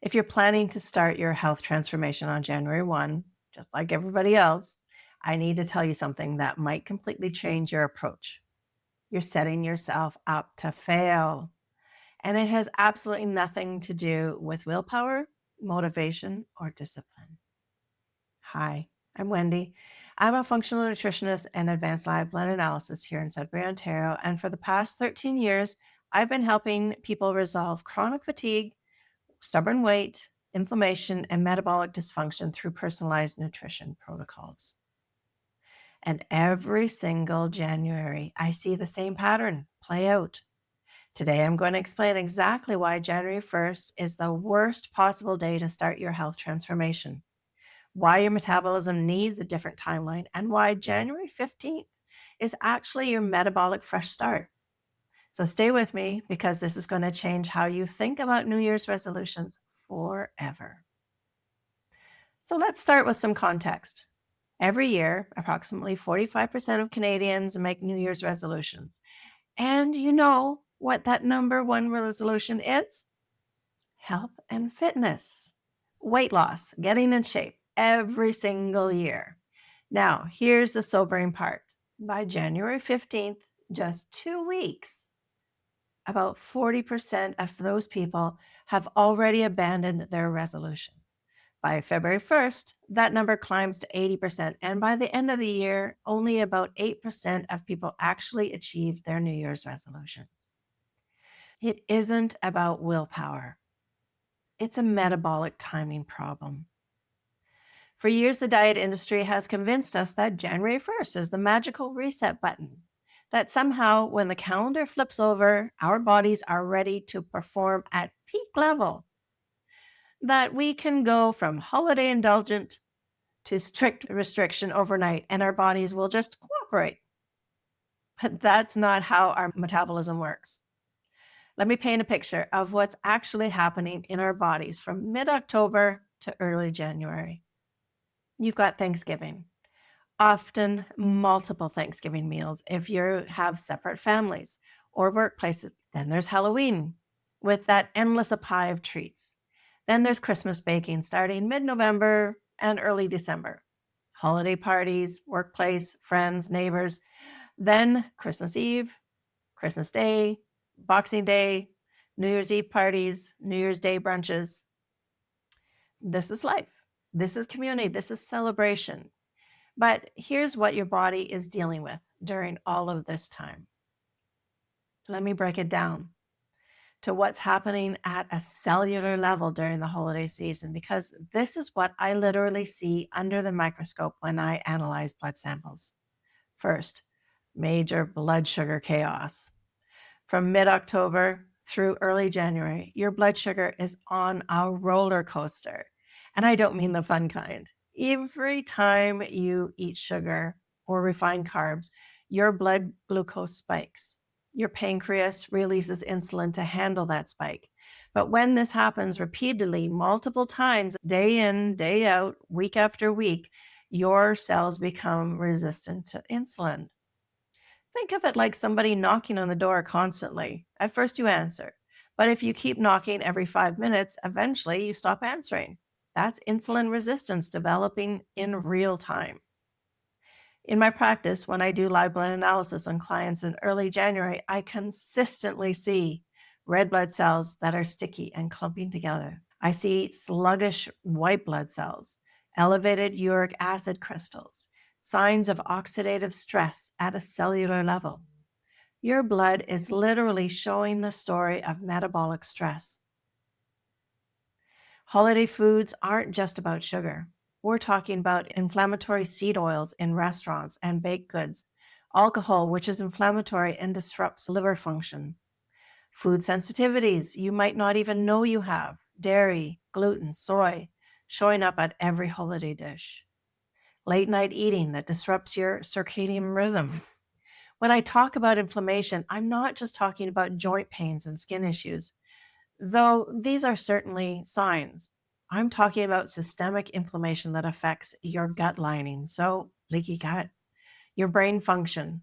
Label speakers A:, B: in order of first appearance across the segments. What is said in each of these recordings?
A: If you're planning to start your health transformation on January 1, just like everybody else, I need to tell you something that might completely change your approach. You're setting yourself up to fail. And it has absolutely nothing to do with willpower, motivation, or discipline. Hi, I'm Wendy. I'm a functional nutritionist and advanced live blend analysis here in Sudbury, Ontario. And for the past 13 years, I've been helping people resolve chronic fatigue, stubborn weight, inflammation, and metabolic dysfunction through personalized nutrition protocols. And every single January, I see the same pattern play out. Today, I'm going to explain exactly why January 1st is the worst possible day to start your health transformation, why your metabolism needs a different timeline, and why January 15th is actually your metabolic fresh start. So stay with me because this is going to change how you think about New Year's resolutions forever. So let's start with some context. Every year, approximately 45% of Canadians make New Year's resolutions. And you know what that number one resolution is? Health and fitness, weight loss, getting in shape every single year. Now, here's the sobering part. By January 15th, just 2 weeks, about 40% of those people have already abandoned their resolutions. By February 1st, that number climbs to 80%. And by the end of the year, only about 8% of people actually achieve their New Year's resolutions. It isn't about willpower. It's a metabolic timing problem. For years, the diet industry has convinced us that January 1st is the magical reset button, that somehow when the calendar flips over, our bodies are ready to perform at peak level, that we can go from holiday indulgent to strict restriction overnight and our bodies will just cooperate. But that's not how our metabolism works. Let me paint a picture of what's actually happening in our bodies from mid-October to early January. You've got Thanksgiving, often multiple Thanksgiving meals if you have separate families or workplaces. Then there's Halloween with that endless supply of treats. Then there's Christmas baking starting mid-November and early December. Holiday parties, workplace, friends, neighbors. Then Christmas Eve, Christmas Day, Boxing Day, New Year's Eve parties, New Year's Day brunches. This is life. This is community. This is celebration. But here's what your body is dealing with during all of this time. Let me break it down to what's happening at a cellular level during the holiday season, because this is what I literally see under the microscope when I analyze blood samples. First, major blood sugar chaos. From mid-October through early January, your blood sugar is on a roller coaster. And I don't mean the fun kind. Every time you eat sugar or refined carbs, your blood glucose spikes. Your pancreas releases insulin to handle that spike. But when this happens repeatedly, multiple times, day in, day out, week after week, your cells become resistant to insulin. Think of it like somebody knocking on the door constantly. At first you answer, but if you keep knocking every 5 minutes, eventually you stop answering. That's insulin resistance developing in real time. In my practice, when I do live blood analysis on clients in early January, I consistently see red blood cells that are sticky and clumping together. I see sluggish white blood cells, elevated uric acid crystals, signs of oxidative stress at a cellular level. Your blood is literally showing the story of metabolic stress. Holiday foods aren't just about sugar. We're talking about inflammatory seed oils in restaurants and baked goods, alcohol, which is inflammatory and disrupts liver function, food sensitivities you might not even know you have, dairy, gluten, soy, showing up at every holiday dish, late night eating that disrupts your circadian rhythm. When I talk about inflammation, I'm not just talking about joint pains and skin issues, though these are certainly signs. I'm talking about systemic inflammation that affects your gut lining, so leaky gut, your brain function,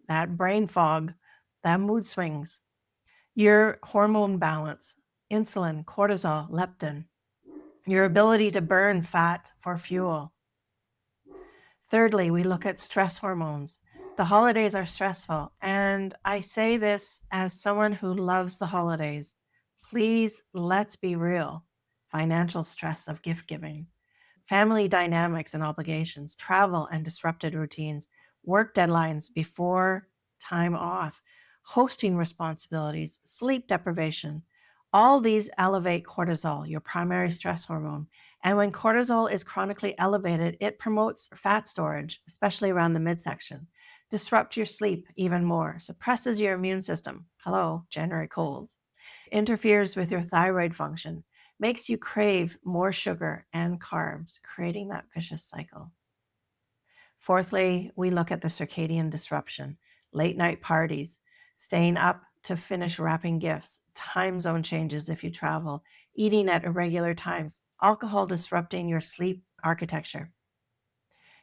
A: that brain fog, that mood swings, your hormone balance, insulin, cortisol, leptin. your ability to burn fat for fuel. Thirdly, we look at stress hormones. The holidays are stressful, and I say this as someone who loves the holidays. Please, let's be real. Financial stress of gift giving, family dynamics and obligations, travel and disrupted routines, work deadlines before time off, hosting responsibilities, sleep deprivation. All these elevate cortisol, your primary stress hormone. And when cortisol is chronically elevated, it promotes fat storage, especially around the midsection, disrupts your sleep even more, suppresses your immune system. Hello, January colds. Interferes with your thyroid function, makes you crave more sugar and carbs, creating that vicious cycle. Fourthly, we look at the circadian disruption, late night parties, staying up to finish wrapping gifts, time zone changes if you travel, eating at irregular times, alcohol disrupting your sleep architecture.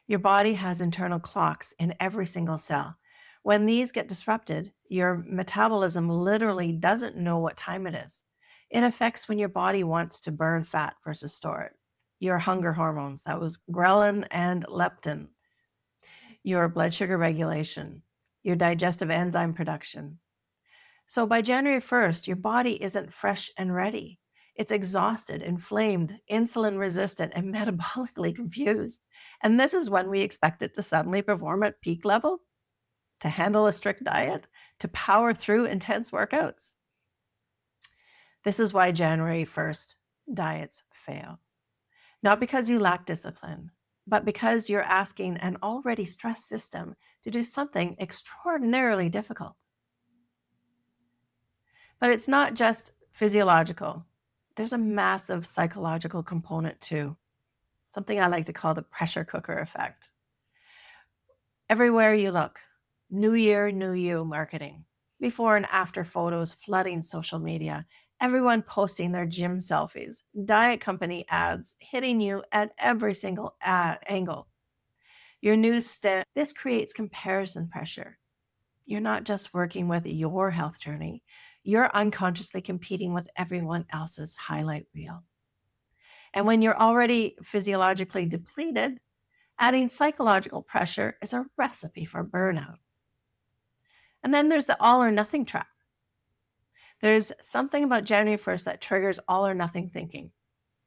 A: Your body has internal clocks in every single cell. When these get disrupted, your metabolism literally doesn't know what time it is. It affects when your body wants to burn fat versus store it. Your hunger hormones, that was ghrelin and leptin, your blood sugar regulation, your digestive enzyme production. So by January 1st, your body isn't fresh and ready. It's exhausted, inflamed, insulin resistant, and metabolically confused. And this is when we expect it to suddenly perform at peak level, to handle a strict diet, to power through intense workouts. This is why January 1st diets fail. Not because you lack discipline, but because you're asking an already stressed system to do something extraordinarily difficult. But it's not just physiological. There's a massive psychological component too, something I like to call the pressure cooker effect. Everywhere you look, New Year, New You marketing, before and after photos flooding social media, everyone posting their gym selfies, diet company ads hitting you at every single angle. Your newsstand, this creates comparison pressure. You're not just working with your health journey, you're unconsciously competing with everyone else's highlight reel. And when you're already physiologically depleted, adding psychological pressure is a recipe for burnout. And then there's the all or nothing trap. There's something about January 1st that triggers all or nothing thinking.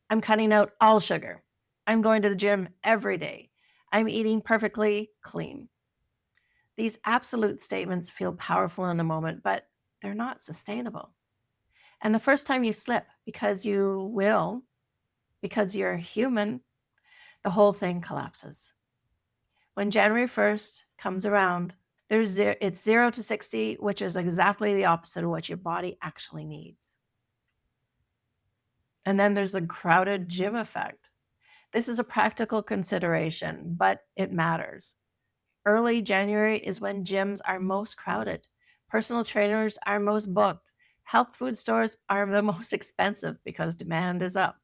A: I'm cutting out all sugar. I'm going to the gym every day. I'm eating perfectly clean. These absolute statements feel powerful in the moment, but they're not sustainable. And the first time you slip, because you will, because you're human, the whole thing collapses. When January 1st comes around, it's 0 to 60, which is exactly the opposite of what your body actually needs. And then there's the crowded gym effect. This is a practical consideration, but it matters. Early January is when gyms are most crowded. Personal trainers are most booked. Health food stores are the most expensive because demand is up.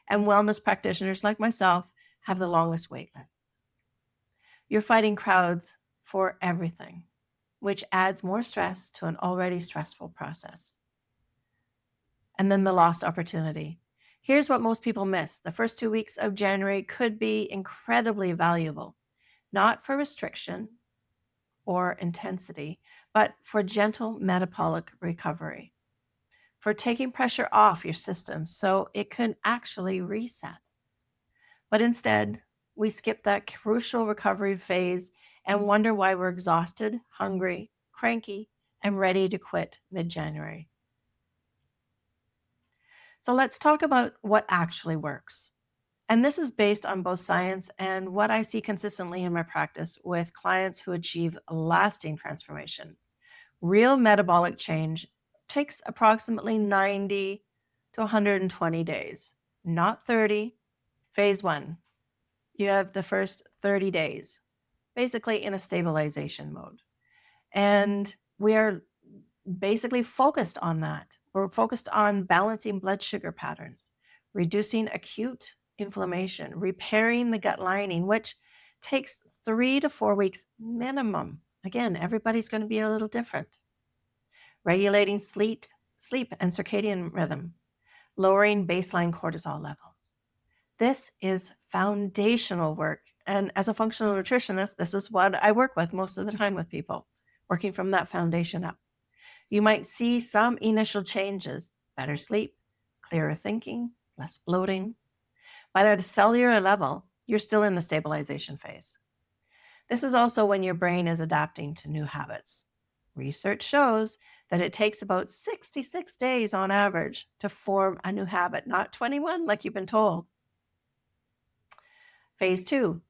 A: And wellness practitioners like myself have the longest wait lists. You're fighting crowds for everything, which adds more stress to an already stressful process. And then the lost opportunity. Here's what most people miss. The first 2 weeks of January could be incredibly valuable, not for restriction or intensity, but for gentle metabolic recovery, for taking pressure off your system so it can actually reset. But instead, we skip that crucial recovery phase and wonder why we're exhausted, hungry, cranky, and ready to quit mid-January. So let's talk about what actually works. And this is based on both science and what I see consistently in my practice with clients who achieve lasting transformation. Real metabolic change takes approximately 90 to 120 days, not 30. Phase 1, you have the first 30 days, basically in a stabilization mode. And we are basically focused on that. We're focused on balancing blood sugar patterns, reducing acute inflammation, repairing the gut lining, which takes 3 to 4 weeks minimum. Again, everybody's going to be a little different. Regulating sleep and circadian rhythm, lowering baseline cortisol levels. This is foundational work. And as a functional nutritionist, this is what I work with most of the time with people, working from that foundation up. You might see some initial changes: better sleep, clearer thinking, less bloating. But at a cellular level, you're still in the stabilization phase. This is also when your brain is adapting to new habits. Research shows that it takes about 66 days on average to form a new habit, not 21 like you've been told. Phase 2,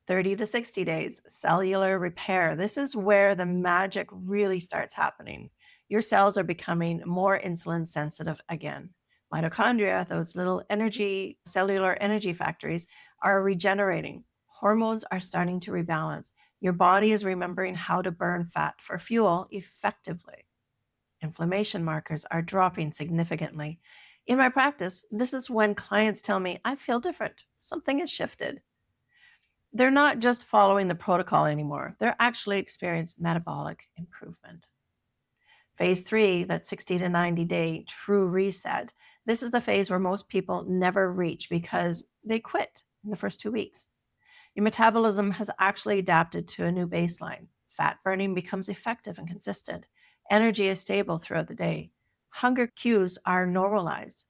A: 30 to 60 days, cellular repair. This is where the magic really starts happening. Your cells are becoming more insulin sensitive again. Mitochondria, those little cellular energy factories, are regenerating. Hormones are starting to rebalance. Your body is remembering how to burn fat for fuel effectively. Inflammation markers are dropping significantly. In my practice, this is when clients tell me, I feel different. Something has shifted. They're not just following the protocol anymore. They're actually experiencing metabolic improvement. Phase 3, that 60 to 90 day true reset. This is the phase where most people never reach because they quit in the first 2 weeks. Your metabolism has actually adapted to a new baseline. Fat burning becomes effective and consistent. Energy is stable throughout the day. Hunger cues are normalized.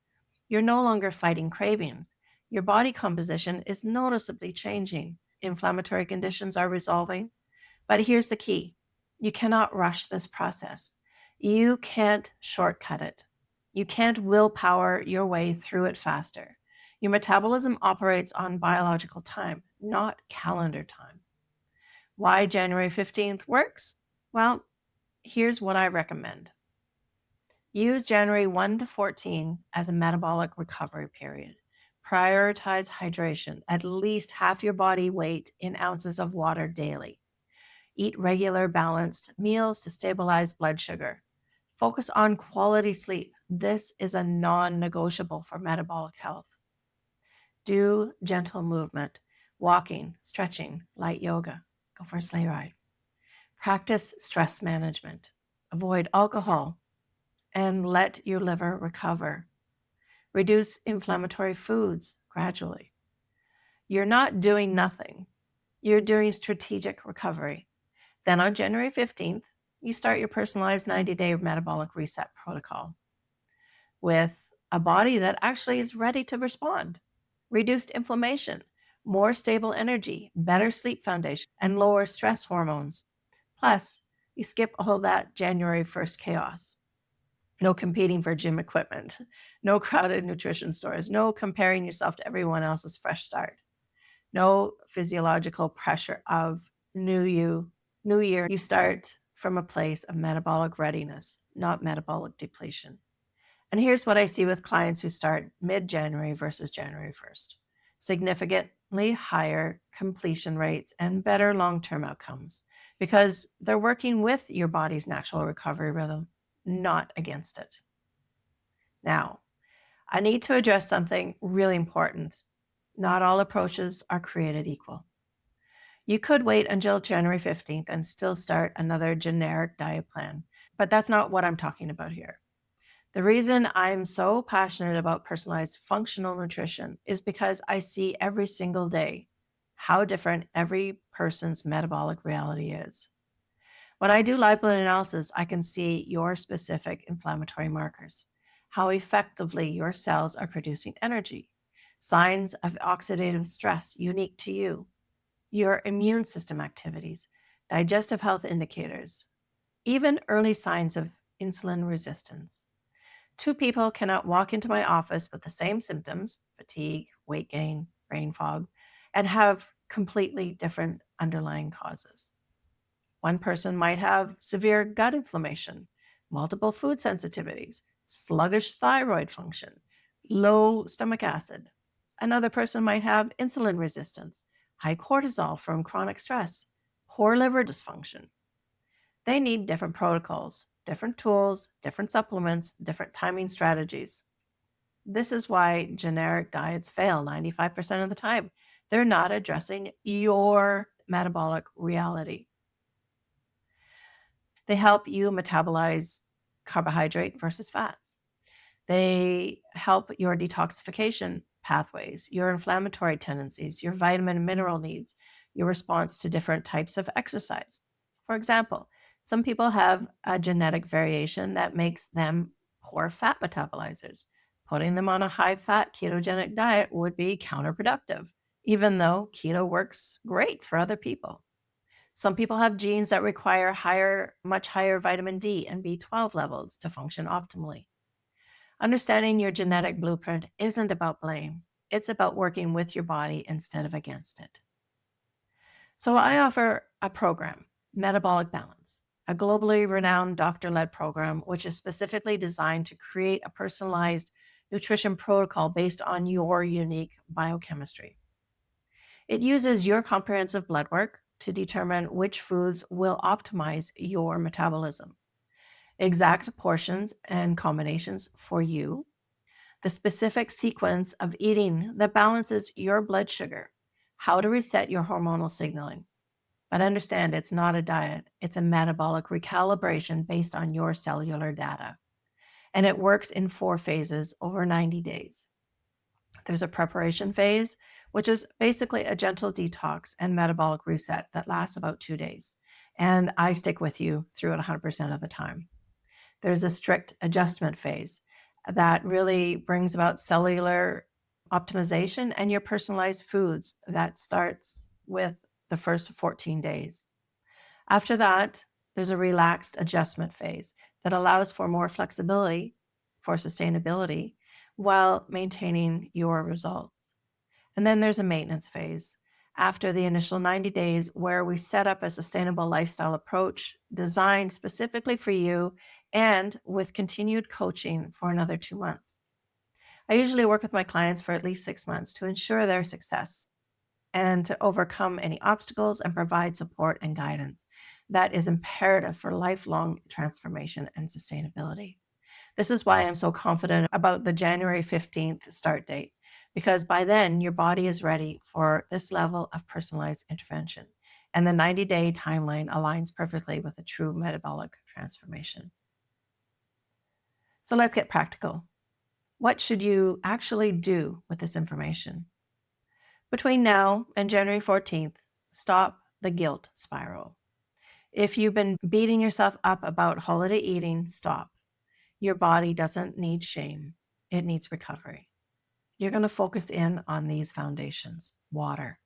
A: You're no longer fighting cravings. Your body composition is noticeably changing. Inflammatory conditions are resolving. But here's the key: you cannot rush this process. You can't shortcut it. You can't willpower your way through it faster. Your metabolism operates on biological time, not calendar time. Why January 15th works? Well, here's what I recommend. Use January 1 to 14 as a metabolic recovery period. Prioritize hydration, at least half your body weight in ounces of water daily. Eat regular, balanced meals to stabilize blood sugar. Focus on quality sleep. This is a non-negotiable for metabolic health. Do gentle movement, walking, stretching, light yoga. Go for a sleigh ride. Practice stress management. Avoid alcohol and let your liver recover. Reduce inflammatory foods gradually. You're not doing nothing. You're doing strategic recovery. Then on January 15th, you start your personalized 90-day metabolic reset protocol with a body that actually is ready to respond. Reduced inflammation, more stable energy, better sleep foundation, and lower stress hormones. Plus, you skip all that January 1st chaos. No competing for gym equipment, no crowded nutrition stores, no comparing yourself to everyone else's fresh start, no physiological pressure of new year. You start from a place of metabolic readiness, not metabolic depletion. And here's what I see with clients who start mid-January versus January 1st. Significantly higher completion rates and better long-term outcomes because they're working with your body's natural recovery rhythm, not against it. Now, I need to address something really important. Not all approaches are created equal. You could wait until January 15th and still start another generic diet plan, but that's not what I'm talking about here. The reason I'm so passionate about personalized functional nutrition is because I see every single day how different every person's metabolic reality is. When I do live blood analysis, I can see your specific inflammatory markers, how effectively your cells are producing energy, signs of oxidative stress unique to you, your immune system activities, digestive health indicators, even early signs of insulin resistance. Two people cannot walk into my office with the same symptoms, fatigue, weight gain, brain fog, and have completely different underlying causes. One person might have severe gut inflammation, multiple food sensitivities, sluggish thyroid function, low stomach acid. Another person might have insulin resistance, high cortisol from chronic stress, poor liver dysfunction. They need different protocols, different tools, different supplements, different timing strategies. This is why generic diets fail 95% of the time. They're not addressing your metabolic reality. They help you metabolize carbohydrate versus fats. They help your detoxification pathways, your inflammatory tendencies, your vitamin and mineral needs, your response to different types of exercise. For example, some people have a genetic variation that makes them poor fat metabolizers. Putting them on a high fat ketogenic diet would be counterproductive, even though keto works great for other people. Some people have genes that require much higher vitamin D and B12 levels to function optimally. Understanding your genetic blueprint isn't about blame. It's about working with your body instead of against it. So I offer a program, Metabolic Balance, a globally renowned doctor-led program which is specifically designed to create a personalized nutrition protocol based on your unique biochemistry. It uses your comprehensive blood work to determine which foods will optimize your metabolism, exact portions and combinations for you, the specific sequence of eating that balances your blood sugar, how to reset your hormonal signaling. But understand it's not a diet, it's a metabolic recalibration based on your cellular data. And it works in 4 phases over 90 days. There's a preparation phase, which is basically a gentle detox and metabolic reset that lasts about 2 days. And I stick with you through it 100% of the time. There's a strict adjustment phase that really brings about cellular optimization and your personalized foods that starts with the first 14 days. After that, there's a relaxed adjustment phase that allows for more flexibility for sustainability while maintaining your results. And then there's a maintenance phase after the initial 90 days where we set up a sustainable lifestyle approach designed specifically for you and with continued coaching for another 2 months. I usually work with my clients for at least 6 months to ensure their success and to overcome any obstacles and provide support and guidance that is imperative for lifelong transformation and sustainability. This is why I'm so confident about the January 15th start date, because by then your body is ready for this level of personalized intervention. And the 90-day timeline aligns perfectly with a true metabolic transformation. So let's get practical. What should you actually do with this information? Between now and January 14th, stop the guilt spiral. If you've been beating yourself up about holiday eating, stop. Your body doesn't need shame, it needs recovery. You're going to focus in on these foundations. Water.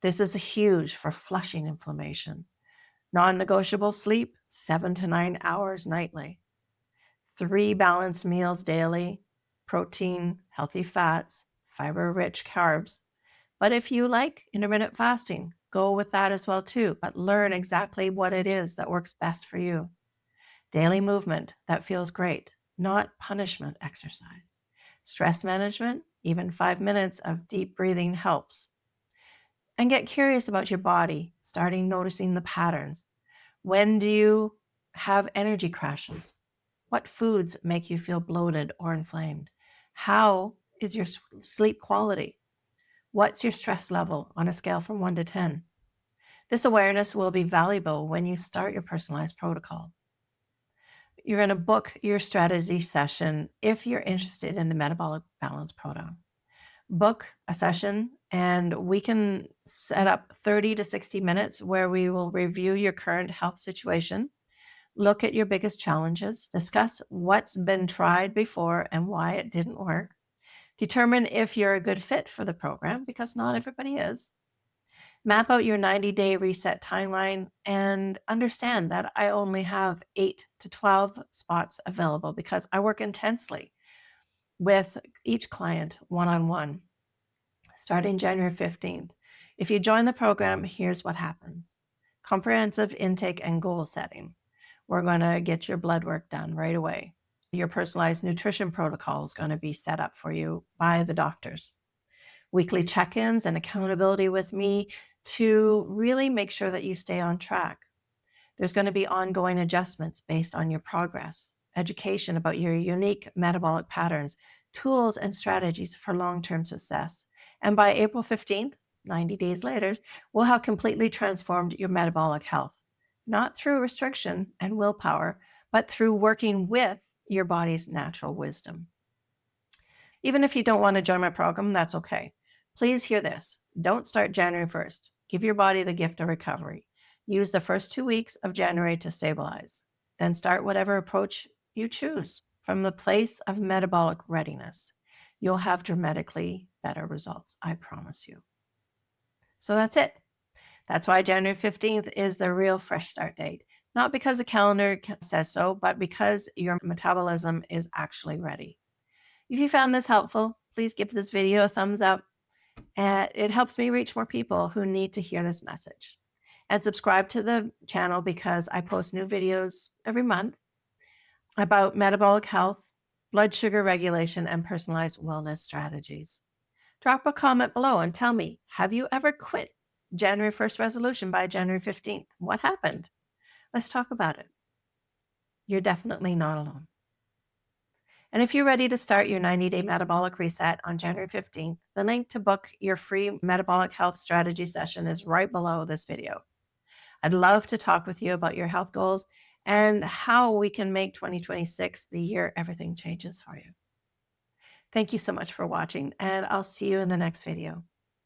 A: This is huge for flushing inflammation. Non-negotiable sleep, 7 to 9 hours nightly. 3 balanced meals daily, protein, healthy fats, fiber-rich carbs. But if you like intermittent fasting, go with that as well too, but learn exactly what it is that works best for you. Daily movement that feels great, not punishment exercise. Stress management, even 5 minutes of deep breathing helps. And get curious about your body, starting noticing the patterns. When do you have energy crashes? What foods make you feel bloated or inflamed? How is your sleep quality? What's your stress level on a scale from 1 to 10? This awareness will be valuable when you start your personalized protocol. You're going to book your strategy session if you're interested in the Metabolic Balance program. Book a session and we can set up 30 to 60 minutes where we will review your current health situation, look at your biggest challenges, discuss what's been tried before and why it didn't work, determine if you're a good fit for the program, because not everybody is, map out your 90-day reset timeline, and understand that I only have 8 to 12 spots available because I work intensely with each client one-on-one. Starting January 15th. If you join the program, here's what happens. Comprehensive intake and goal setting. We're going to get your blood work done right away. Your personalized nutrition protocol is going to be set up for you by the doctors. Weekly check-ins and accountability with me to really make sure that you stay on track. There's going to be ongoing adjustments based on your progress, education about your unique metabolic patterns, tools and strategies for long-term success. And by April 15th, 90 days later, we'll have completely transformed your metabolic health, not through restriction and willpower, but through working with your body's natural wisdom. Even if you don't want to join my program, that's okay. Please hear this. Don't start January 1st. Give your body the gift of recovery. Use the first 2 weeks of January to stabilize. Then start whatever approach you choose from the place of metabolic readiness. You'll have dramatically better results, I promise you. So that's it. That's why January 15th is the real fresh start date. Not because the calendar says so, but because your metabolism is actually ready. If you found this helpful, please give this video a thumbs up. And it helps me reach more people who need to hear this message. And subscribe to the channel because I post new videos every month about metabolic health, blood sugar regulation, and personalized wellness strategies. Drop a comment below and tell me, have you ever quit January 1st resolution by January 15th? What happened? Let's talk about it. You're definitely not alone. And if you're ready to start your 90-day metabolic reset on January 15th, the link to book your free metabolic health strategy session is right below this video. I'd love to talk with you about your health goals and how we can make 2026 the year everything changes for you. Thank you so much for watching, and I'll see you in the next video.